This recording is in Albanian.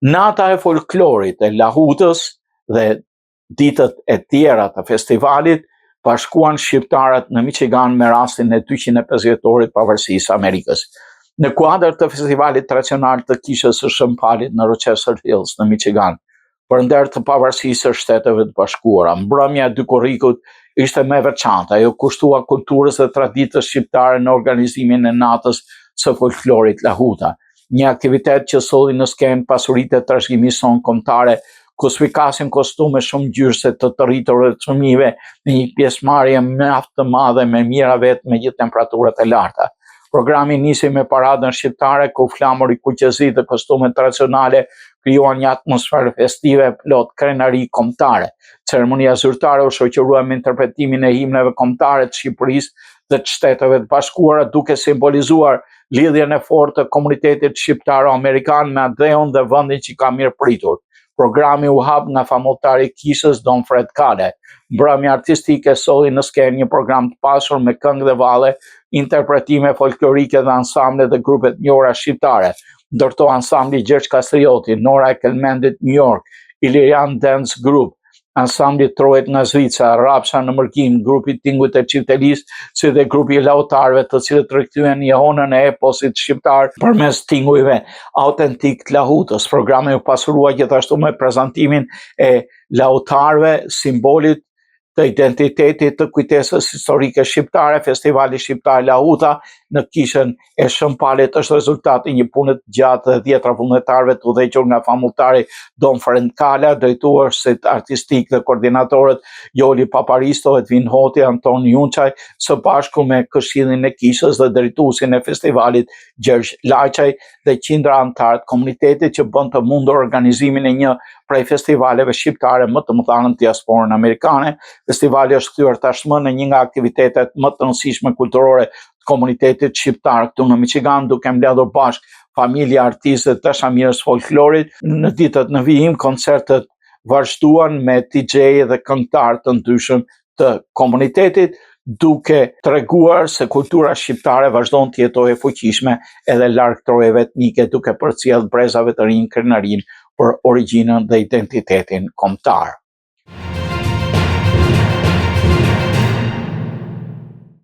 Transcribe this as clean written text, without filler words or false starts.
Nata e folklorit e Lahutës dhe ditët e tjera të festivalit bashkuan shqiptarët në Michigan me rastin e 250 vjetorit pavarësisë Amerikës. Në kuadër të festivalit tradicional të kishës së Shëmpalit në Rochester Hills në Michigan, për nder të pavarësisë së Shteteve të Bashkuara, mbrëmja e Dykurrikut ishte më e veçantë, ajo kushtua kulturës dhe traditës shqiptare në organizimin e natës së folklorit Lahuta, një aktivitet që solli në skenë pasuritë e trashëgimisë sonë kombëtare, ku sfikasin kostume shumë ngjyrëse të të rritur dhe të fëmijëve në një pjesëmarrje mjaft të madhe me mira vetë me gjithë temperaturat e larta. Programi nisi me paradën shqiptare ku flamuri kuqezi dhe kostume tradicionale krijuan një atmosferë festive plot krenari kombëtare. Ceremonia zyrtare u shoqërua me interpretimin e himneve kombëtare të Shqipërisë dhe të Shteteve të Bashkuara, duke simbolizuar lidhjen e fortë të komunitetit shqiptaro-amerikan me atë dhe vendin që ka mirë pritur. Programi u hap nga famultari i kishës Don Fred Kale. Mbrëmja artistike solli në skenë një program të pasur me këngë dhe valle, interpretime folklorike dhe ansamble dhe grupe të njohura shqiptare, ndërto ansambli Gjergj Kastrioti, Nora e Kelmendit New York, Ilirian Dance Group, ansambli Trojet nga Zvicra, Rapsha në Mërkim, grupi Tingut e Çiftelisë, si dhe grupi i lautarëve të cilët rikthyen jehonën e eposit shqiptar përmes tingujve autentik të Lahutës. Programi u pasurua gjithashtu me prezantimin e lautarëve, simbolit të identitetit të kujtesës historike shqiptare. Festivali Shqiptar Lahuta në kishën e Shëmpalit është rezultati një pune të gjatë dhe 10 vullnetarëve të udhëhequr nga famultari Don Fred Kale, drejtuesit artistik dhe koordinatorët Joli Paparisto, Edvin Hoti, Anton Junçaj, së bashku me këshillin e kishës dhe drejtuesin e festivalit Gjergj Lajçaj dhe qindra anëtar të komunitetit që bën të mundur organizimin e një prej festivaleve shqiptare më të mëdha në diasporën amerikane. Festivali është kthyer tashmë në një nga aktivitetet më të rëndësishme kulturore të komunitetit shqiptar këtu në Michigan, duke mbledhur bashkë familje artistë dhe dashamirës folklorit. Në ditët në vijim, koncertet vazhduan me DJ dhe këngëtar të ndryshëm të komunitetit, duke treguar se kultura shqiptare vazhdon të jetojë e fuqishme edhe larg trojeve etnike, duke përcjellë brezave të rinj krenarinë për origjinën dhe identitetin kombëtar.